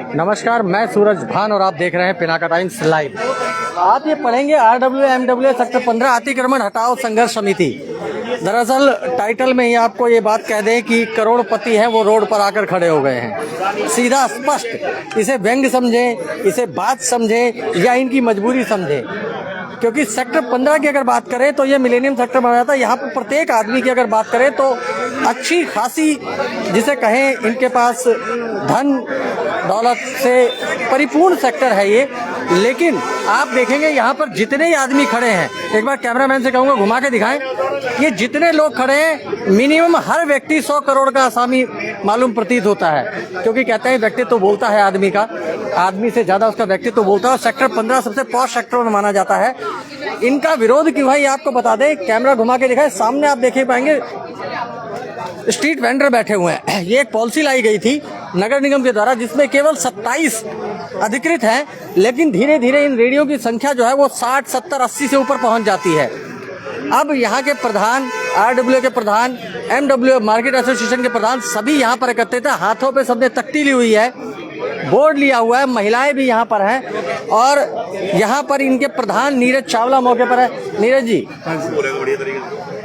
नमस्कार, मैं सूरज भान और आप देख रहे हैं पिनाका टाइम्स लाइव। आप ये पढ़ेंगे RWMW सेक्टर 15 अतिक्रमण हटाओ संघर्ष समिति। दरअसल टाइटल में ही आपको ये बात कह दें कि करोड़पति हैं वो रोड पर आकर खड़े हो गए हैं। सीधा स्पष्ट, इसे व्यंग समझें, इसे बात समझें या इनकी मजबूरी समझें, क्योंकि सेक्टर 15 की अगर बात करें तो ये मिलेनियम सेक्टर बना जाता है। यहाँ पर प्रत्येक आदमी की अगर बात करें तो अच्छी खासी, जिसे कहें, इनके पास धन दौलत से परिपूर्ण सेक्टर है ये। लेकिन आप देखेंगे यहाँ पर जितने ही आदमी खड़े हैं, एक बार कैमरामैन से कहूँगा घुमा के दिखाएं, ये जितने लोग खड़े हैं मिनिमम हर व्यक्ति 100 करोड़ का आसामी मालूम प्रतीत होता है, क्योंकि कहते हैं व्यक्तित्व तो बोलता है आदमी का, आदमी से ज्यादा उसका व्यक्तित्व तो बोलता है। और सेक्टर 15 सबसे पॉश सेक्टर में माना जाता है। इनका विरोध क्यों है ये आपको बता दें, कैमरा घुमा के दिखाएं। सामने आप देख पाएंगे स्ट्रीट वेंडर बैठे हुए हैं। ये एक पॉलिसी लाई गई थी नगर निगम के द्वारा जिसमें केवल 27 अधिकृत हैं, लेकिन धीरे धीरे इन रेडियो की संख्या जो है वो 60, 70, 80 से ऊपर पहुंच जाती है। अब यहाँ के प्रधान, RWA के प्रधान, MWA मार्केट एसोसिएशन के प्रधान सभी यहाँ पर एकत्रित है। हाथों पे सबने तख्ती ली हुई है, बोर्ड लिया हुआ है, महिलाएं भी यहाँ पर हैं और यहाँ पर इनके प्रधान नीरज चावला मौके पर है। नीरज जी,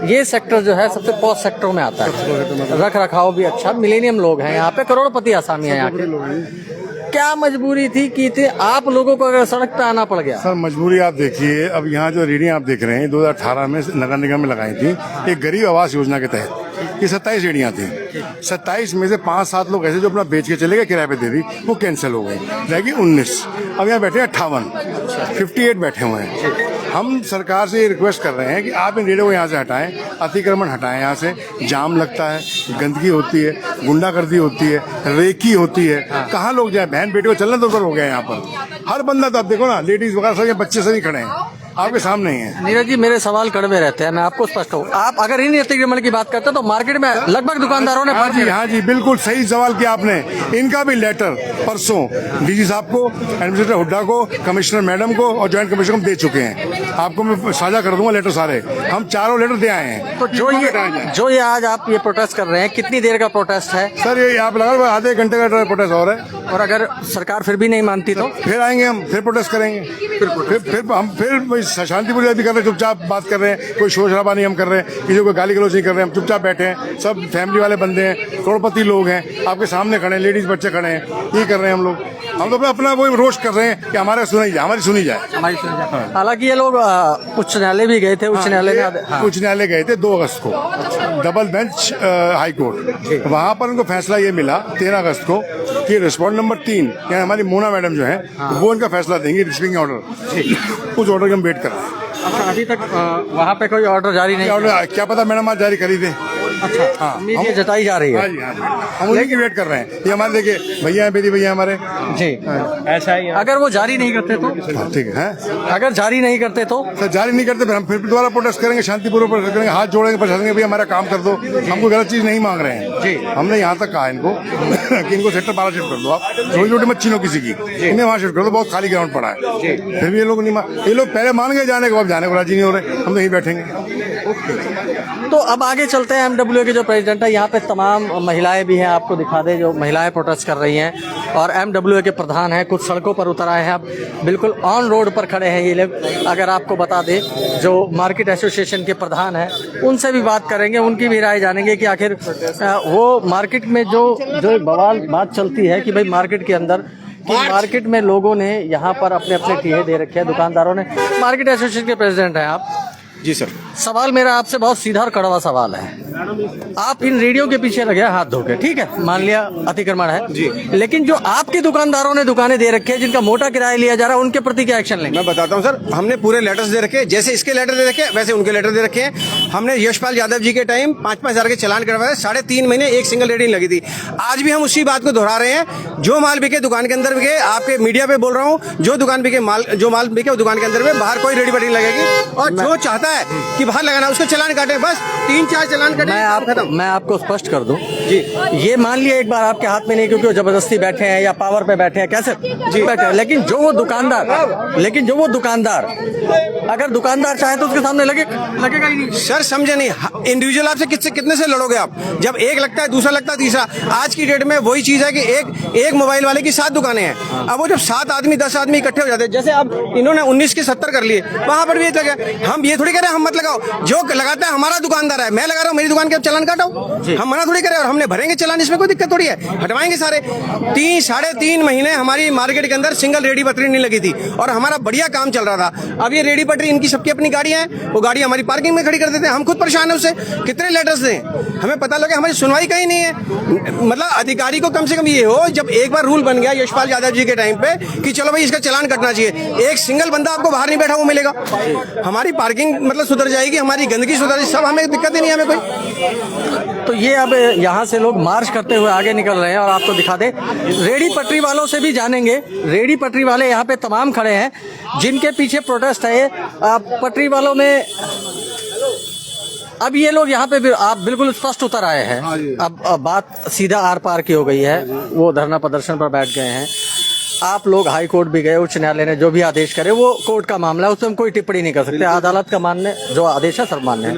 ये सेक्टर जो है सबसे पॉश सेक्टरों में आता है, रख रखाव भी अच्छा, मिलेनियम लोग हैं यहाँ पे, करोड़पति आसामी है यहाँ के। क्या मजबूरी थी कि आप लोगों को अगर सड़क पे आना पड़ गया? सर मजबूरी आप देखिए, अब यहाँ जो रेडियां आप देख रहे हैं 2018 में नगर निगम में लगाई थी एक गरीब आवास योजना के तहत। ये 27 रेडियां थी। 27 में से 5-7 लोग ऐसे जो अपना बेच के चले गए, किराए पे दे दी, वो कैंसिल हो गई, रहेगी 19। अब यहाँ बैठे 58 बैठे हुए हैं। हम सरकार से ये रिक्वेस्ट कर रहे हैं कि आप इन रेडियो को यहाँ से हटाएं, अतिक्रमण हटाएं, यहाँ से जाम लगता है, गंदगी होती है, गुंडागर्दी होती है, रेकी होती है। कहाँ लोग जाए, बहन बेटी को चलना तो हो गया यहाँ पर। हर बंदा, तो आप देखो ना, लेडीज वगैरह सब, बच्चे सभी खड़े हैं, आपके सामने ही है। नीरज जी, मेरे सवाल कड़वे रहते हैं, मैं आपको स्पष्ट हूँ। आप अगर इन अतिक्रमण की बात करते हैं तो मार्केट में लगभग दुकानदारों ने हाँ जी, बिल्कुल सही सवाल किया आपने। इनका भी लेटर परसों डीजी साहब को, एडमिनिस्ट्रेटर हुड्डा को, कमिश्नर मैडम को और ज्वाइंट कमिश्नर को दे चुके हैं। आपको मैं साझा कर दूंगा लेटर सारे, हम चारों लेटर दे आए हैं। तो जो ये आज आप ये प्रोटेस्ट कर रहे हैं, कितनी देर का प्रोटेस्ट है? सर ये आप लगा आधे घंटे का प्रोटेस्ट हो रहा है। और अगर सरकार फिर भी नहीं मानती तो फिर आएंगे हम, फिर प्रोटेस्ट करेंगे, फिर हम फिर शांतिपूर्वक कर रहे हैं, चुपचाप बात कर रहे हैं, कोई शोर शराबा नहीं हम कर रहे हैं, किसी को गाली गलौज नहीं कर रहे हैं, हम चुपचाप बैठे हैं। सब फैमिली वाले बंदे हैं, करोड़पति लोग हैं, आपके सामने खड़े हैं, लेडीज बच्चे खड़े हैं, ये कर रहे हैं हम लोग। हम तो अपना वो रोस्ट कर रहे हैं कि हमारी सुनी जाए। हालांकि ये लोग उच्च न्यायालय भी गए थे, उच्च न्यायालय गए थे 2 अगस्त को, डबल बेंच हाई कोर्ट। वहाँ पर उनको फैसला ये मिला 13 अगस्त को कि रिस्पॉन्ड नंबर 3 यानी हमारी मोना मैडम जो है वो इनका फैसला देंगी, रिसीविंग ऑर्डर। उस ऑर्डर के हम वेट कर रहे हैं। अच्छा, अभी तक वहाँ पे कोई ऑर्डर जारी नहीं? ऑर्डर क्या पता मैडम आज जारी करी दे। अच्छा, हाँ, उम्मीद जताई जा रही है। हाँ जी, हम उन्हीं की वेट कर रहे हैं। ये हमारे देखिए भैया हैं, बेदी भैया हमारे जी, ऐसा ही है। अगर वो जारी नहीं करते तो ठीक है, अगर जारी नहीं करते तो सर जारी नहीं करते फिर हम फिर दोबारा प्रोटेस्ट करेंगे, शांतिपूर्वक प्रोटेस्ट करेंगे, हाथ जोड़ेंगे, प्रशासन भैया हमारा काम कर दो, हमको गलत चीज नहीं मांग रहे हैं जी। हमने यहाँ तक कहा इनको कि इनको सेक्टर 12 शिफ्ट कर दो, आप छोटी छोटी मत छीनो किसी की, इन्हें वहाँ शिफ्ट कर दो, बहुत खाली ग्राउंड पड़ा है। फिर भी ये लोग नहीं, ये लोग पहले मान गए जाने को, अब जाने को राजी नहीं हो रहे, हम नहीं बैठेंगे। तो अब आगे चलते हैं। MWA के जो प्रेसिडेंट है, यहाँ पे तमाम महिलाएं भी हैं, आपको दिखा दे जो महिलाएं प्रोटेस्ट कर रही हैं। और MWA के प्रधान हैं, कुछ सड़कों पर उतर आए हैं, अब बिल्कुल ऑन रोड पर खड़े हैं ये लोग। अगर आपको बता दें, जो मार्केट एसोसिएशन के प्रधान हैं उनसे भी बात करेंगे, उनकी भी राय जानेंगे कि आखिर वो मार्केट में जो बवाल बात चलती है कि भाई मार्केट के अंदर मार्केट में लोगों ने यहाँ पर अपने अपने ठेहे दे रखे हैं, दुकानदारों ने। मार्केट एसोसिएशन के प्रेसिडेंट हैं आप जी सर। सवाल मेरा आपसे बहुत सीधा और कड़वा सवाल है। आप इन रेडियो के पीछे लगे हाथ धो के, ठीक है, मान लिया अतिक्रमण है जी, लेकिन जो आपके दुकानदारों ने दुकानें दे रखी है, जिनका मोटा किराया लिया जा रहा है, उनके प्रति क्या एक्शन लेंगे? मैं बताता हूं सर, हमने पूरे लेटर्स दे रखे, जैसे इसके लेटर दे रखे वैसे उनके लेटर दे रखे हैं। हमने यशपाल यादव जी के टाइम 5-5 हजार के चालान करवाए, 3.5 महीने एक सिंगल रेटिंग लगी थी। आज भी हम उसी बात को दोहरा रहे हैं, जो माल बिके दुकान के अंदर बिके, आपके मीडिया पे बोल रहा हूँ, जो दुकान बिके जो माल बिके दुकान के अंदर में, बाहर कोई रेडी वेटिंग लगेगी। और जो चाहता है कि बाहर लगाना उसको चालान काटे, बस 3-4 चालान काटे। मैं आपको स्पष्ट कर दूं, जी, ये मान लिया एक बार आपके हाथ में नहीं क्योंकि वो जबरदस्ती बैठे हैं या पावर पे बैठे हैं, कैसे जी बैठे हैं, लेकिन जो वो दुकानदार अगर दुकानदार चाहे तो उसके सामने लगेगा ही नहीं। सर समझे नहीं, इंडिविजुअल आपसे कितने से लड़ोगे आप? जब एक लगता है, दूसरा लगता है, तीसरा। आज की डेट में वही चीज है कि एक मोबाइल वाले की 7 दुकानें हैं। अब वो जब 7 आदमी 10 आदमी इकट्ठे हो जाते हैं, जैसे अब इन्होंने 19 के 70 कर लिए, वहां पर भी ये लगे। हम ये थोड़ी कह रहे हैं हम मत लगाओ, जो लगाता है हमारा दुकानदार है, मैं लगा रहा हूँ, मेरी दुकान के अब चालान काटो, हम मना थोड़ी करें, और हमने भरेंगे चालान, इसमें कोई दिक्कत थोड़ी है, हटवाएंगे सारे। 3-3.5 महीने हमारी मार्केट के अंदर सिंगल रेडी पटरी नहीं लगी थी और हमारा बढ़िया काम चल रहा था। अब ये रेडी पटरी, इनकी सबकी अपनी गाड़ियां हैं, वो गाड़ी हमारी पार्किंग में खड़ी कर देते हैं, हम खुद परेशान है उससे। कितने लेटर्स दें, हमें पता लगे हमारी सुनवाई कहीं नहीं है। मतलब अधिकारी को कम से कम ये हो, जब एक बार रूल बन गया यशपाल यादव जी के टाइम पे कि चलो भाई इसका चालान कटना चाहिए, एक सिंगल बंदा आपको बाहर नहीं बैठा वो मिलेगा, हमारी पार्किंग मतलब सुधर जाएगी, हमारी गंदगी सुधर जाएगी, सब हमें दिक्कत ही नहीं है हमें कोई। तो ये अब यहाँ से लोग मार्च करते हुए आगे निकल रहे हैं और आपको दिखा दे, रेडी पटरी वालों से भी जानेंगे। रेडी पटरी वाले यहाँ पे तमाम खड़े हैं जिनके पीछे प्रोटेस्ट है। पटरी वालों में अब ये लोग यहाँ पे भी आप बिल्कुल स्पष्ट उतर आए हैं। अब बात सीधा आर पार की हो गई है, वो धरना प्रदर्शन पर बैठ गए हैं। आप लोग हाई कोर्ट भी गए, उच्च न्यायालय ने जो भी आदेश करे वो कोर्ट का मामला है, उसमें हम कोई टिप्पणी नहीं कर सकते, अदालत का मानने जो आदेश है सर्वमान्य है।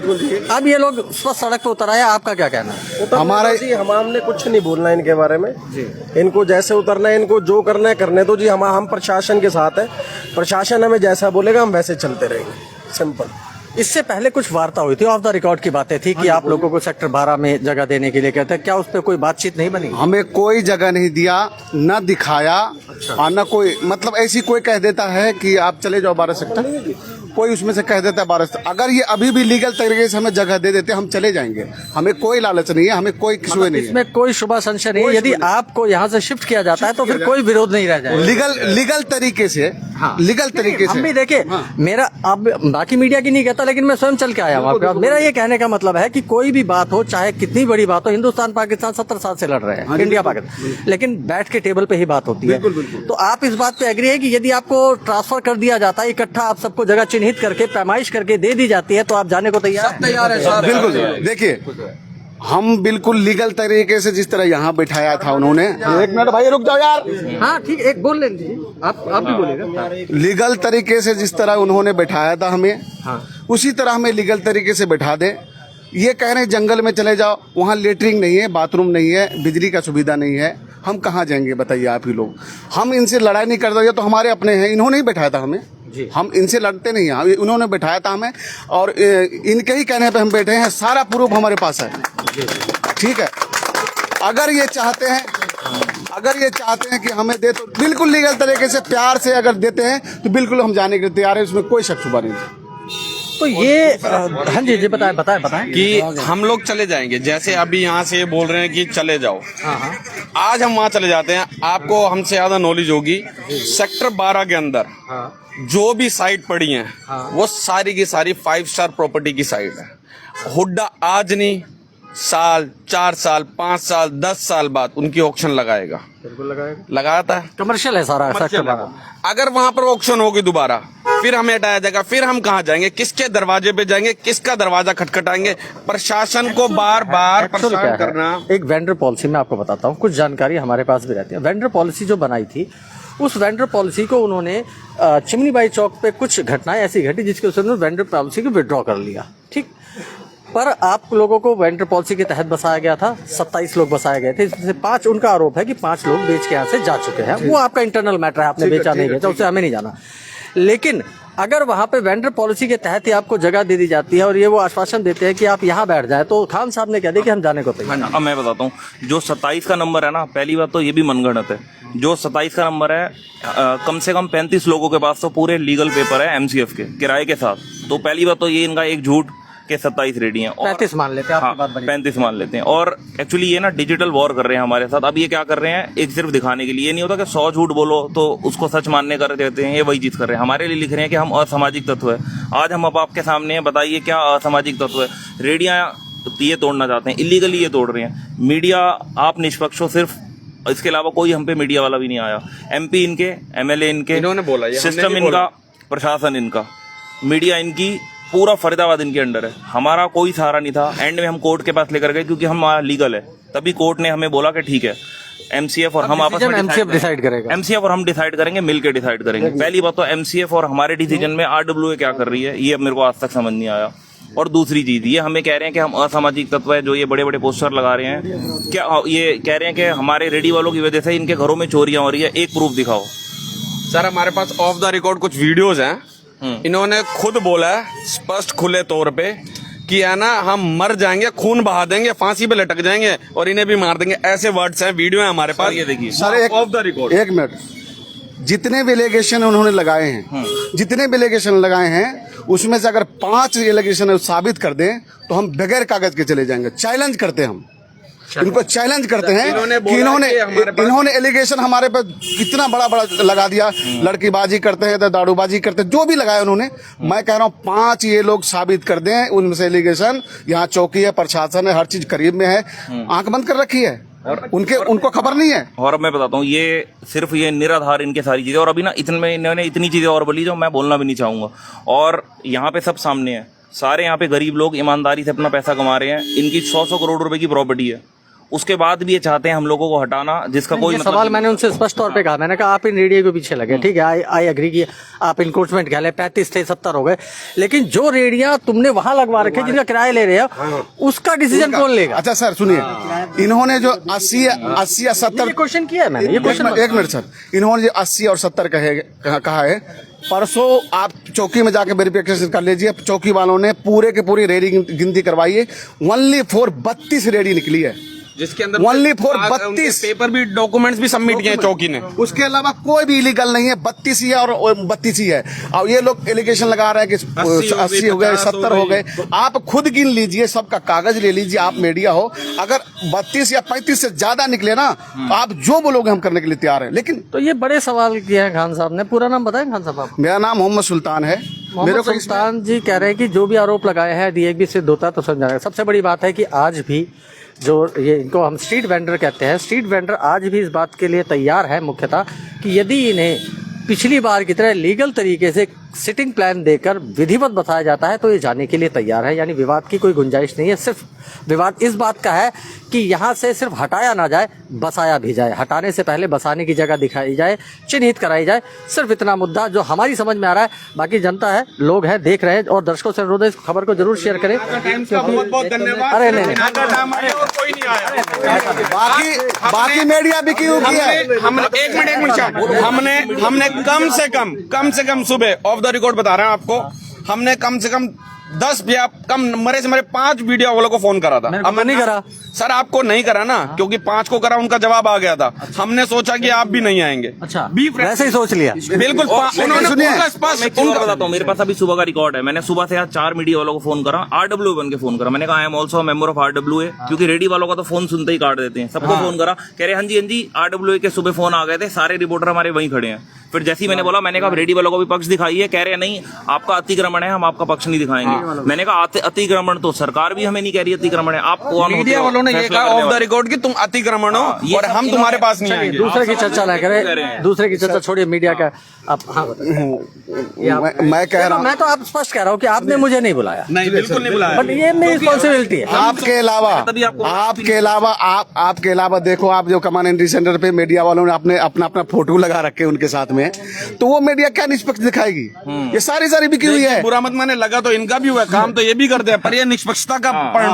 अब ये लोग स्पष्ट सड़क पर उतर आए, आपका क्या कहना है? हमारा जी हमने कुछ नहीं बोलना है इनके बारे में जी, इनको जैसे उतरना है, इनको जो करना है करने दो जी। हम प्रशासन के साथ है, प्रशासन हमें जैसा बोलेगा हम वैसे चलते रहेंगे, सिंपल। इससे पहले कुछ वार्ता हुई थी, ऑफ द रिकॉर्ड की बातें थी कि आप लोगों को सेक्टर 12 में जगह देने के लिए कहते हैं, क्या उस पर कोई बातचीत नहीं बनी? हमें कोई जगह नहीं दिया, न दिखाया। और न कोई मतलब ऐसी कोई कह देता है कि आप चले जाओ 12 सेक्टर, कोई उसमें से कह देता है 12 सेक्टर। अगर ये अभी भी लीगल तरीके से हमें जगह दे देते हम चले जाएंगे, हमें कोई लालच नहीं है, हमें कोई किसी नहीं है। इसमें कोई शुभ संशय नहीं है, यदि आपको यहाँ से शिफ्ट किया जाता है तो फिर कोई विरोध नहीं रह जाएगा। लीगल तरीके से, लीगल तरीके से हम भी देखे। मेरा अब बाकी मीडिया की नहीं कहता, लेकिन मैं स्वयं चल के आया हूँ आपके पास। मेरा ये कहने का मतलब है कि कोई भी बात हो, चाहे कितनी बड़ी बात हो, हिंदुस्तान पाकिस्तान 70 साल से लड़ रहे हैं, इंडिया पाकिस्तान, लेकिन बैठ के टेबल पे ही बात होती है। तो आप इस बात पे एग्री है कि यदि आपको ट्रांसफर कर दिया जाता है, इकट्ठा आप सबको जगह चिन्हित करके पैमाइश करके दे दी जाती है, तो आप जाने को तैयार है? बिल्कुल। देखिए हम बिल्कुल लीगल तरीके से, जिस तरह यहाँ बिठाया था उन्होंने, 1 मिनट भाई रुक जाओ यार। हाँ ठीक, एक बोल लेंगे आप भी बोलेगा। लीगल तरीके से जिस तरह उन्होंने बैठाया था हमें, उसी तरह हमें लीगल तरीके से बैठा दे। ये कह रहे हैं जंगल में चले जाओ, वहाँ लेटरिन नहीं है, बाथरूम नहीं है, बिजली का सुविधा नहीं है, हम कहाँ जाएंगे बताइए आप ही लोग। हम इनसे लड़ाई नहीं करते, तो हमारे अपने हैं, इन्होंने ही बैठाया था हमें, हम इनसे लड़ते नहीं हैं, उन्होंने बैठाया था हमें और इनके ही कहने पे हम बैठे हैं। सारा प्रूफ हमारे पास है, ठीक है। अगर ये चाहते हैं कि हमें दे, तो बिल्कुल लीगल तरीके से प्यार से अगर देते हैं तो बिल्कुल हम जाने के लिए तैयार है, उसमें कोई शक शुबा नहीं है। तो ये हाँ जी बताएं कि हम लोग चले जाएंगे, जैसे अभी यहाँ से बोल रहे हैं कि चले जाओ, आज हम वहाँ चले जाते हैं। आपको हमसे ज्यादा नॉलेज होगी, सेक्टर 12 के अंदर जो भी साइट पड़ी है वो सारी की सारी 5 स्टार प्रॉपर्टी की साइट है। हुड्डा आज नहीं, साल 4 साल 5 साल 10 साल बाद उनकी ऑक्शन लगाएगा, बिल्कुल लगाता है, कमर्शियल है सारा सेक्टर। अगर वहां पर ऑक्शन होगी दोबारा, फिर हमें हटाया जाएगा, फिर हम कहाँ जाएंगे, किसके दरवाजे पे जाएंगे, किसका दरवाजा खटखटाएंगे? प्रशासन को बार बार परेशान करना। एक वेंडर पॉलिसी में आपको बताता हूँ, कुछ जानकारी हमारे पास भी रहती है। वेंडर पॉलिसी जो बनाई थी, उस वेंडर पॉलिसी को उन्होंने चिमनी बाई चौक पे कुछ घटनाएं ऐसी घटी जिसके उन्होंने वेंडर पॉलिसी को विड्रॉ कर लिया, ठीक। पर आप लोगों को वेंडर पॉलिसी के तहत बसाया गया था, 27 लोग बसाए गए थे, इसमें से 5, उनका आरोप है कि 5 लोग बेच के यहाँ से जा चुके हैं। वो आपका इंटरनल मैटर है, आपने बेचा नहीं बेचा उससे हमें नहीं जाना। लेकिन अगर वहाँ पे वेंडर पॉलिसी के तहत ही आपको जगह दे दी जाती है और ये वो आश्वासन देते हैं कि आप यहाँ बैठ जाए, तो खान साहब ने कह दिया कि हम जाने को तैयार। अब मैं बताता हूँ, जो 27 का नंबर है ना, पहली बात तो ये भी मनगढ़ंत है। जो 27 का नंबर है, कम से कम 35 लोगों के पास तो पूरे लीगल पेपर है MCF के किराए के साथ। तो पहली बात तो ये इनका एक झूठ के 27 रेडी हैं, 35 मान लेते हैं, आपकी बात बनी। 35 मान लेते हैं। और एक्चुअली ये ना डिजिटल वॉर कर रहे हैं हमारे साथ। अब ये क्या कर रहे हैं, एक सिर्फ दिखाने के लिए, ये नहीं होता कि 100 झूठ बोलो तो उसको सच मानने कर देते हैं, ये वही चीज कर रहे हैं। हमारे लिए लिख रहे हैं कि हम असामाजिक तत्व है। आज हम अब आपके सामने हैं, बताइए क्या असामाजिक तत्व है? रेडियां ये तोड़ना चाहते हैं, इलीगली ये तोड़ रहे हैं। मीडिया आप निष्पक्ष हो, सिर्फ इसके अलावा कोई हम पे मीडिया वाला भी नहीं आया। MP इनके, MLA इनके, इन्होंने बोला, सिस्टम इनका, प्रशासन इनका, मीडिया इनकी, पूरा फरीदाबाद इनके अंडर है। हमारा कोई सहारा नहीं था। एंड में हम कोर्ट के पास लेकर गए क्योंकि हम लीगल है, तभी कोर्ट ने हमें बोला कि ठीक है, एमसीएफ और हम आपस में एमसीएफ डिसाइड करेगा। एमसीएफ और हम डिसाइड करेंगे, मिलकर डिसाइड करेंगे। पहली बात तो एमसीएफ और हमारे डिसीजन में आरडब्ल्यूए क्या कर रही है, ये अब मेरे को आज तक समझ नहीं आया। और दूसरी चीज, ये हमें कह रहे हैं कि हम असामाजिक तत्व है, जो ये बड़े बड़े पोस्टर लगा रहे हैं, क्या ये कह रहे हैं कि हमारे रेडी वालों की वजह से इनके घरों में चोरियां हो रही है, एक प्रूफ दिखाओ। सर हमारे पास ऑफ द रिकॉर्ड कुछ वीडियोस हैं, इन्होंने खुद बोला है स्पष्ट खुले तौर पे कि है ना, हम मर जाएंगे, खून बहा देंगे, फांसी पे लटक जाएंगे और इन्हें भी मार देंगे, ऐसे वर्ड्स हैं, वीडियो है हमारे पास, ये देखिए सर ऑफ द रिकॉर्ड। एक मिनट, जितने भी एलिगेशन उन्होंने लगाए हैं, जितने भी एलिगेशन लगाए हैं, उसमें से अगर 5 एलिगेशन साबित कर दें तो हम बगैर कागज के चले जाएंगे। चैलेंज करते हैं हम, इनको चैलेंज करते हैं कि इन्होंने एलिगेशन हमारे पे कितना बड़ा बड़ा लगा दिया, लड़कीबाजी करते हैं तो दारूबाजी करते हैं, जो भी लगाया उन्होंने। मैं कह रहा हूँ 5 ये लोग साबित कर दें उनमें से एलिगेशन। यहाँ चौकी है, प्रशासन है, हर चीज करीब में है, आंख बंद कर रखी है, और उनको खबर नहीं है। और अब मैं बताता हूँ, ये सिर्फ ये निराधार इनके सारी चीजें, और अभी ना इन्होंने इतनी चीजें और बोली जो मैं बोलना भी नहीं चाहूंगा। और यहाँ पे सब सामने है, सारे यहाँ पे गरीब लोग ईमानदारी से अपना पैसा कमा रहे हैं, इनकी 100 करोड़ रुपए की प्रॉपर्टी है, उसके बाद भी ये चाहते हैं हम लोगों को हटाना, जिसका कोई मतलब सवाल मैंने उनसे स्पष्ट तौर पे कहा, मैंने कहा आप इन रेडियो के पीछे लगे, ठीक है, आई एग्री की आप इंक्रोचमेंट कह ले, 35 थे 70 हो गए, लेकिन जो रेडियां तुमने वहां लगवा रखे जिनका किराया ले रहे हो, उसका डिसीजन कौन लेगा? अच्छा सर सुनिए, इन्होंने जो 80 या 70 क्वेश्चन किया है मैंने, ये क्वेश्चन। एक मिनट सर, इन्होंने जो 80 और 70 कहा है, परसों आप चौकी में जाके वेरिफिकेशन कर लीजिए, चौकी वालों ने पूरे के पूरी रेडी गिनती करवाई है, ओनली फॉर 32 रेडी निकली है, जिसके अंदर ओनली फॉर 32 पेपर भी, डॉक्यूमेंट्स भी सबमिट किए चौकी ने। उसके अलावा कोई भी इलीगल नहीं है, 32 ही है और 32 ही है। और ये लोग एलिगेशन लगा रहे हैं कि 80 हो गए, 70 हो गए। आप खुद गिन लीजिए, सबका कागज ले लीजिए, आप मीडिया हो, अगर 32 या 35 से ज्यादा निकले ना, आप जो बोलोगे हम करने के लिए तैयार है। लेकिन तो ये बड़े सवाल किए हैं खान साहब ने, पूरा नाम बताएं खान साहब आप? मेरा नाम मोहम्मद सुल्तान है। मोहम्मद सुल्तान जी कह रहे हैं कि जो भी आरोप लगाए हैं यदि एक भी सिद्ध होता है तो समझा जाएगा। सबसे बड़ी बात है कि आज भी जो ये इनको हम स्ट्रीट वेंडर कहते हैं, स्ट्रीट वेंडर आज भी इस बात के लिए तैयार है मुख्यतः कि यदि इन्हें पिछली बार की तरह लीगल तरीके से सिटिंग प्लान देकर विधिवत बताया जाता है तो ये जाने के लिए तैयार है। यानी विवाद की कोई गुंजाइश नहीं है, सिर्फ विवाद इस बात का है कि यहाँ से सिर्फ हटाया ना जाए, बसाया भी जाए। हटाने से पहले बसाने की जगह दिखाई जाए, चिन्हित कराई जाए, सिर्फ इतना मुद्दा जो हमारी समझ में आ रहा है। बाकी जनता है, लोग हैं, देख रहे हैं, और दर्शकों से अनुरोध है इस खबर को जरूर शेयर करें। बहुत धन्यवाद। अरे नहीं, कोई नहीं आया, बाकी मीडिया भी क्यों किया है? एक मिनट हमने कम से कम सुबह ऑफ द रिकॉर्ड बता रहे हैं आपको, हमने कम से कम 10 या कम मरे से मरे 5 वीडियो वालों को फोन करा था। अब नहीं करा सर, आपको नहीं करा ना, क्योंकि 5 को करा, उनका जवाब आ गया था। हमने सोचा कि आप भी नहीं आएंगे। अच्छा, वैसे ही सोच लिया। बिल्कुल, उन्होंने स्पष्ट। मैं बताता हूँ, मेरे पास अभी सुबह का रिकॉर्ड है, मैंने सुबह से आज 4 मीडिया वालों को फोन करा, आरडब्ल्यू बन के फोन करा। मैंने कहा I am also member of RW, क्योंकि रेडी वालों का तो फोन सुनते ही काट देते हैं। सबको फोन करा, कह रहे हाँ जी आरडब्ल्यू के सुबह फोन आ गए थे, सारे रिपोर्टर हमारे वहीं खड़े हैं। फिर जैसे ही मैंने बोला, मैंने कहा रेडी वालों को भी पक्ष दिखाइए, कह रहे नहीं आपका अतिक्रमण है, हम आपका पक्ष नहीं दिखाएंगे। मैंने कहा अतिक्रमण तो सरकार भी हमें नहीं कह रही अतिक्रमण है, आप कौन? मीडिया वालों ने ये कहा ऑफ द रिकॉर्ड कि तुम अतिक्रमण हो और हम तुम्हारे पास नहीं आएंगे। दूसरे की चर्चा ना करें, दूसरे की चर्चा छोड़िए, मीडिया का आप। हाँ, मैं कह रहा हूँ, मैं तो आप स्पष्ट कह रहा हूँ कि आपने मुझे नहीं बुलाया। नहीं, बिल्कुल नहीं बुलाया, बट ये मेरी रिस्पॉन्सिबिलिटी है। आपके अलावा देखो, आप जो कमांड एंट्री सेंटर पे मीडिया वालों ने अपना फोटो लगा रखे उनके साथ में, तो वो मीडिया क्या निष्पक्ष दिखाएगी? ये सारी बिकी हुई है। बुरा मत माने, लगा तो इनका भी हुआ, काम तो ये भी करते हैं, पर ये निष्पक्षता का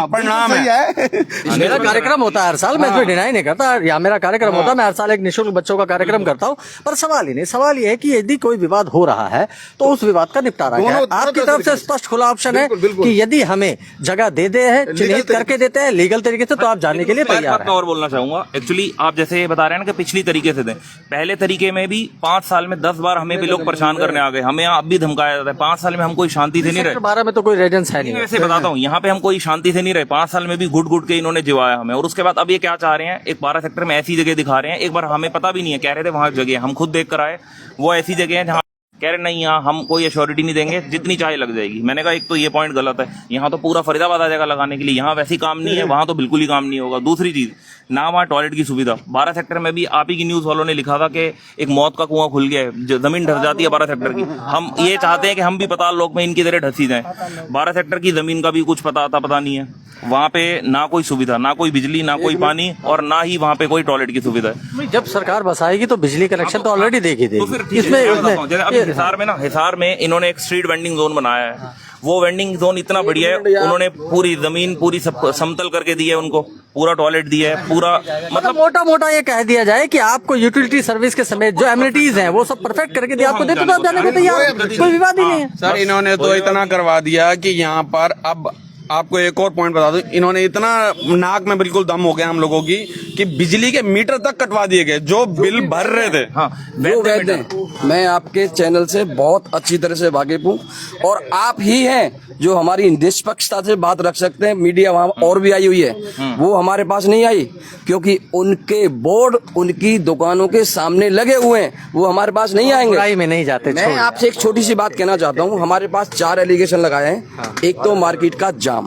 परिणाम है। मेरा कार्यक्रम होता है हर साल, मैं इसमें डिनाई नहीं करता, या मेरा कार्यक्रम होता है, मैं हर साल एक निःशुल्क बच्चों का कार्यक्रम करता हूँ। पर सवाल ही नहीं, सवाल ये है कि यदि कोई विवाद हो रहा है तो उस विवाद का निपटारा क्या है? आपकी तरफ से स्पष्ट खुला ऑप्शन है कि यदि हमें जगह दे दे है, चिन्हित करके देते हैं लीगल तरीके से, तो आप जाने के लिए तैयार मैं और बोलना चाहूंगा, एक्चुअली आप जैसे बता रहे हैं ना कि पिछली तरीके से दें, पहले तरीके में भी 5 साल में 10 बार हमें भी लोग परेशान करने आ गए, हमें अब भी धमकाया जाता है। 5 साल में हम कोई शांति से नहीं रहे। 12 में तो कोई रेजेंस है नहीं। वैसे बताता हूँ, यहाँ पे हम कोई शांति से नहीं रहे, 5 साल में भी घुट के इन्होंने जिवाया हमें। और उसके बाद अब ये क्या चाह रहे हैं, एक 12 सेक्टर में ऐसी जगह दिखा रहे हैं, एक बार हमें पता भी नहीं है, कह रहे थे वहां जगह, हम खुद देख कर आए, वो ऐसी जगह है जहाँ कह रहे नहीं, यहाँ हम कोई अश्योरिटी नहीं देंगे, जितनी चाहे लग जाएगी। मैंने कहा एक तो ये पॉइंट गलत है, यहाँ तो पूरा फरीदाबाद आ जाएगा लगाने के लिए, यहाँ वैसी काम नहीं है, वहां तो बिल्कुल ही काम नहीं होगा। दूसरी चीज, ना वहाँ टॉयलेट की सुविधा। 12 सेक्टर में भी आप ही की न्यूज वालों ने लिखा था कि एक मौत का कुआं खुल गया है, जमीन ढस जाती है 12 सेक्टर की। हम ये चाहते हैं कि हम भी पताल लोक में इनकी तरह ढसी जाएं। 12 सेक्टर की जमीन का भी कुछ पता नहीं है। वहाँ पे ना कोई सुविधा, ना कोई बिजली, ना कोई पानी, और ना ही वहाँ पे कोई टॉयलेट की सुविधा है। जब सरकार बसाएगी तो बिजली कनेक्शन तो ऑलरेडी देगी तो फिर इसमें जैसे अभी हिसार में ना, हिसार में इन्होंने एक स्ट्रीट वेंडिंग जोन बनाया है। वो वेंडिंग जोन इतना बढ़िया है, उन्होंने पूरी जमीन पूरी सब समतल करके दी है, उनको पूरा टॉयलेट दिया है, पूरा मतलब मोटा मोटा ये कह दिया जाए कि आपको यूटिलिटी सर्विस के समेत जो एमिनिटीज हैं वो सब परफेक्ट करके दिया, आपको देते तो आप जाने को तैयार, कोई विवाद ही नहीं है। सर इन्होंने तो इतना करवा दिया कि यहाँ पर अब आपको एक और पॉइंट बता दूं, इन्होंने इतना नाक में बिल्कुल दम हो गया हम लोगों की कि बिजली के मीटर तक कटवा दिए गए जो बिल भर रहे थे। हाँ, वो वैध हैं। मैं आपके चैनल से बहुत अच्छी तरह से वाकिफ हूँ और आप ही हैं जो हमारी निष्पक्षता से बात रख सकते हैं। मीडिया वहाँ और भी आई हुई है, वो हमारे पास नहीं आई क्योंकि उनके बोर्ड उनकी दुकानों के सामने लगे हुए हैं, वो हमारे पास नहीं आएंगे। बुराई में नहीं जाते। मैं आपसे एक छोटी सी बात कहना चाहता हूँ, हमारे पास 4 एलिगेशन लगाए हैं। एक तो मार्केट का जाम,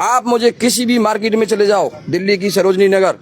आप मुझे किसी भी मार्केट में चले जाओ, दिल्ली की Sarojini Nagar,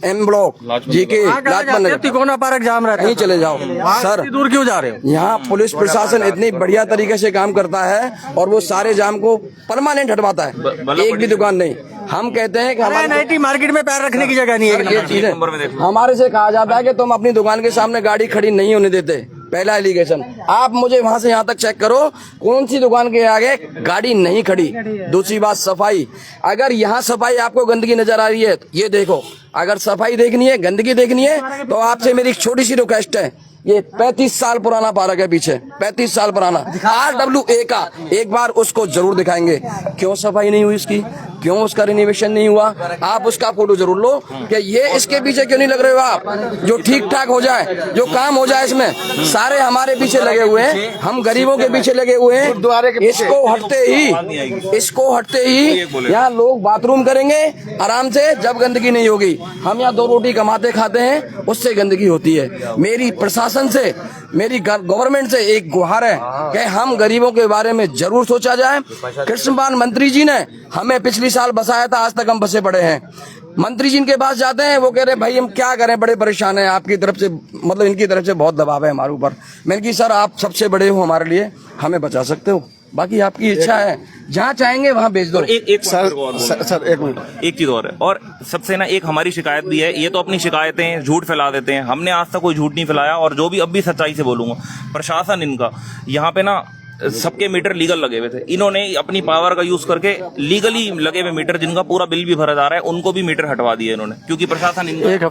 M block, GK, Lajpat Nagar, तिकोना पार्क जाम रहता है, कहीं चले जाओ सर। दूर क्यों जा रहे हो? यहाँ पुलिस प्रशासन इतनी बढ़िया तरीके से काम करता है और वो सारे जाम को परमानेंट हटवाता है, एक भी दुकान नहीं। हम कहते हैं कि हमारे नाइटी मार्केट में पैर रखने की जगह नहीं है। ये चीज है, हमारे से कहा जाता है कि तुम अपनी दुकान के सामने गाड़ी खड़ी नहीं होने देते, पहला एलिगेशन। आप मुझे वहां से यहाँ तक चेक करो कौन सी दुकान के आगे गाड़ी नहीं खड़ी। दूसरी बात सफाई, अगर यहाँ सफाई आपको गंदगी नजर आ रही है तो ये देखो, अगर सफाई देखनी है, गंदगी देखनी है तो आपसे मेरी एक छोटी सी रिक्वेस्ट है, ये 35 साल पुराना पार्क है पीछे, 35 साल पुराना RWA का, एक बार उसको जरूर दिखाएंगे। क्यों सफाई नहीं हुई इसकी, क्यों उसका रिनोवेशन नहीं हुआ, आप उसका फोटो जरूर लो कि ये इसके पीछे क्यों नहीं लग रहे हो आप, जो ठीक ठाक हो जाए, जो काम हो जाए। इसमें सारे हमारे पीछे लगे हुए हैं, हम गरीबों के पीछे लगे हुए हैं। इसको हटते ही यहाँ लोग बाथरूम करेंगे आराम से, जब गंदगी नहीं होगी। हम यहाँ 2 रोटी कमाते खाते हैं, उससे गंदगी होती है। मेरी प्रशासन से, मेरी गवर्नमेंट से एक गुहार है कि हम गरीबों के बारे में जरूर सोचा जाए। कृष्णपाल मंत्री जी ने हमें पिछली साल बसाया था, आज तक हम फंसे पड़े हैं। मंत्री जी के पास जाते हैं, वो कह रहे भाई हम क्या करें, बड़े परेशान हैं, आपकी तरफ से मतलब इनकी तरफ से बहुत दबाव है हमारे ऊपर। मैंने कहा सर आप सबसे बड़े हो हमारे लिए, हमें बचा सकते हो, बाकी आपकी इच्छा है, जहाँ चाहेंगे वहाँ भेज दो। एक सर एक मिनट, एक चीज और है, और सबसे ना एक हमारी शिकायत भी है, ये तो अपनी शिकायतें झूठ फैला देते हैं, हमने आज तक कोई झूठ नहीं फैलाया, और जो भी अब भी सच्चाई से बोलूंगा, प्रशासन इनका यहाँ पे ना सबके मीटर लीगल लगे हुए थे, इन्होंने अपनी पावर का यूज करके लीगली लगे हुए मीटर जिनका पूरा बिल भी भरा जा रहा है उनको भी मीटर हटवा दिए इन्होंने, क्योंकि प्रशासन इनको एक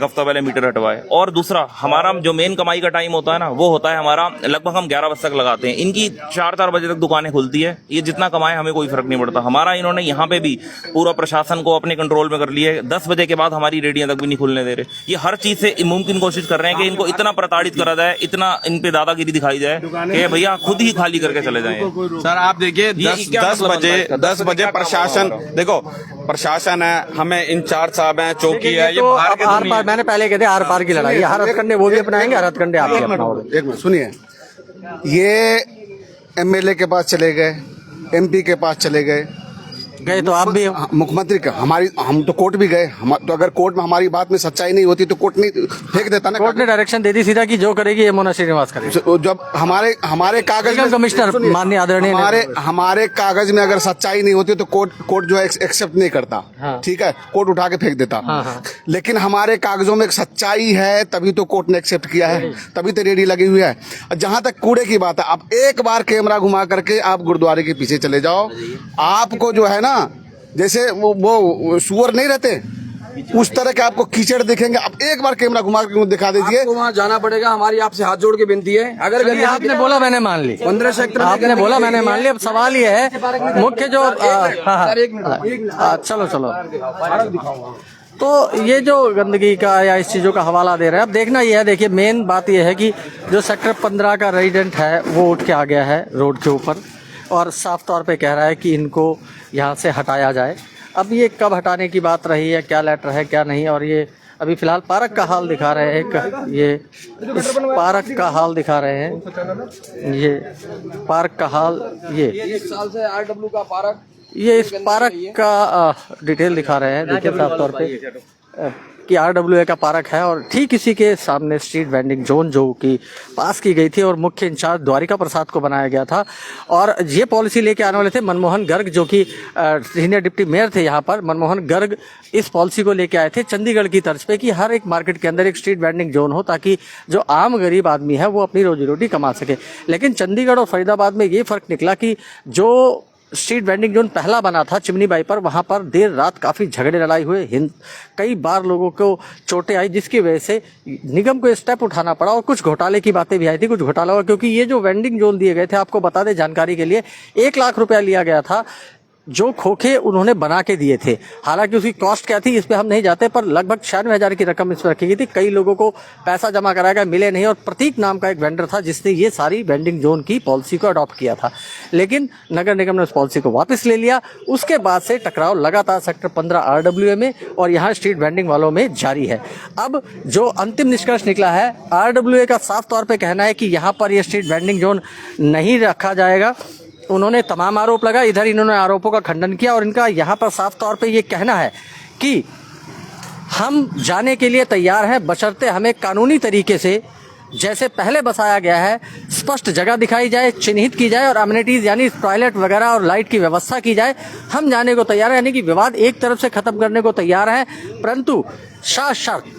हफ्ता पहले मीटर हटवाए। और दूसरा, हमारा जो मेन कमाई का टाइम होता है ना, वो होता है हमारा लगभग हम 11 बजे तक लगाते हैं, इनकी 4-4 बजे तक दुकानें खुलती है, ये जितना कमाए हमें कोई फर्क नहीं पड़ता। हमारा इन्होंने यहाँ पे भी पूरा प्रशासन को अपने कंट्रोल में कर लिया है, 10 बजे के बाद हमारी रेडियां तक भी नहीं खुलने दे रहे। ये हर चीज से मुमकिन कोशिश कर रहे हैं कि इनको इतना प्रताड़ित करा जाए, इतना इन पे दादागिरी दिखाई जाए कि भैया खुद ही खाली करके चले जाए। सर आप देखिए 10 बजे प्रशासन, देखो प्रशासन है, हमें इंचार्ज साहब हैं, चौकी है, ये बाहर के दुनिया। मैंने पहले कहते आर पार की लड़ाई, हर हथकंडे वो भी अपनाएंगे, हर हथकंडे आप भी अपनाओगे। एक मिनट सुनिए, ये MLA के पास चले गए, MP के पास चले गए, तो आप भी हो। मुख्यमंत्री का, हम तो कोर्ट भी गए, तो अगर कोर्ट में हमारी बात में सच्चाई नहीं होती तो कोर्ट नहीं फेंक देता ना। कोर्ट ने डायरेक्शन दे दी सीधा कि जो करेगी यमुना श्रीनिवास करेगी। जब हमारे कागज में, कमिश्नर माननीय आदरणीय हमारे कागज में अगर सच्चाई नहीं होती तो कोर्ट जो है एक्सेप्ट नहीं करता। हाँ। ठीक है, कोर्ट उठा के फेंक देता। हाँ। लेकिन हमारे कागजों में सच्चाई है, तभी तो कोर्ट ने एक्सेप्ट किया है, तभी तो रेडी लगी हुई है। जहां तक कूड़े की बात है, आप एक बार कैमरा घुमा करके आप गुरुद्वारे के पीछे चले जाओ, आपको जो है ना, जैसे वो सुअर नहीं रहते, उस तरह के आपको कीचड़ दिखेंगे। आप एक बार कैमरा घुमा के दिखा दीजिए। वहाँ जाना पड़ेगा, हमारी आपसे हाथ जोड़ के विनती है। अगर आपने बोला मैंने मान ली, 15 सेक्टर आपने बोला मैंने मान लिया। अब सवाल ये है मुख्य जो चलो तो ये जो गंदगी का या इस चीज़ों का हवाला दे रहे हैं, अब देखना ये है, देखिए मेन बात ये है कि जो सेक्टर 15 का रेजिडेंट है वो उठ के आ गया है रोड के ऊपर और साफ तौर पे कह रहा है कि इनको यहाँ से हटाया जाए। अब ये कब हटाने की बात रही है, क्या लेटर है क्या नहीं, और ये अभी फिलहाल पार्क का हाल दिखा रहे हैं, ये इस पार्क का हाल दिखा रहे हैं, ये पार्क का हाल, ये 20 साल से RW का पार्क, ये इस पार्क का डिटेल दिखा रहे हैं। देखिए साफ तौर पे कि RWA का पार्क है और ठीक इसी के सामने स्ट्रीट वेंडिंग जोन जो कि पास की गई थी और मुख्य इंचार्ज द्वारिका प्रसाद को बनाया गया था। और ये पॉलिसी लेके आने वाले थे मनमोहन गर्ग, जो कि सीनियर डिप्टी मेयर थे यहाँ पर। मनमोहन गर्ग इस पॉलिसी को लेके आए थे चंडीगढ़ की तर्ज पे कि हर एक मार्केट के अंदर एक स्ट्रीट वेंडिंग जोन हो, ताकि जो आम गरीब आदमी है वो अपनी रोजी रोटी कमा सके। लेकिन चंडीगढ़ और फरीदाबाद में ये फर्क निकला कि जो स्ट्रीट वेंडिंग जोन पहला बना था चिमनी बाई पर, वहां पर देर रात काफी झगड़े लड़ाई हुए, कई बार लोगों को चोटें आई, जिसकी वजह से निगम को स्टेप उठाना पड़ा और कुछ घोटाले की बातें भी आई थी। कुछ घोटाला हुआ क्योंकि ये जो वेंडिंग जोन दिए गए थे, आपको बता दें जानकारी के लिए, 1 लाख रुपया लिया गया था जो खोखे उन्होंने बना के दिए थे। हालांकि उसकी कॉस्ट क्या थी इस पे हम नहीं जाते, पर लगभग 96,000 की रकम इस पर रखी गई थी। कई लोगों को पैसा जमा कराया गया, मिले नहीं, और प्रतीक नाम का एक वेंडर था जिसने ये सारी वेंडिंग जोन की पॉलिसी को अडॉप्ट किया था। लेकिन नगर निगम ने उस पॉलिसी को वापस ले लिया। उसके बाद से टकराव लगातार सेक्टर 15 RWA में और यहाँ स्ट्रीट वेंडिंग वालों में जारी है। अब जो अंतिम निष्कर्ष निकला है, RWA का साफ तौर पर कहना है कि यहाँ पर यह स्ट्रीट वेंडिंग जोन नहीं रखा जाएगा। उन्होंने तमाम आरोप लगा, इधर इन्होंने आरोपों का खंडन किया और इनका यहाँ पर साफ तौर पे ये कहना है कि हम जाने के लिए तैयार हैं, बशर्ते हमें कानूनी तरीके से जैसे पहले बसाया गया है स्पष्ट जगह दिखाई जाए, चिन्हित की जाए और अम्यूनिटीज यानी टॉयलेट वगैरह और लाइट की व्यवस्था की जाए। हम जाने को तैयार हैं, यानी कि विवाद एक तरफ से खत्म करने को तैयार हैं, परंतु शर्त,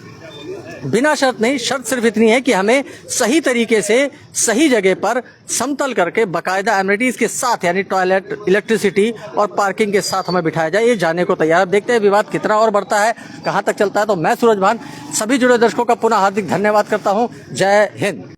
बिना शर्त नहीं, शर्त सिर्फ इतनी है कि हमें सही तरीके से सही जगह पर समतल करके बाकायदा एमिनिटीज के साथ यानी टॉयलेट, इलेक्ट्रिसिटी और पार्किंग के साथ हमें बिठाया जाए। ये जाने को तैयार। अब देखते हैं विवाद कितना और बढ़ता है, कहां तक चलता है। तो मैं सूरज भान सभी जुड़े दर्शकों का पुनः हार्दिक धन्यवाद करता हूं। जय हिंद।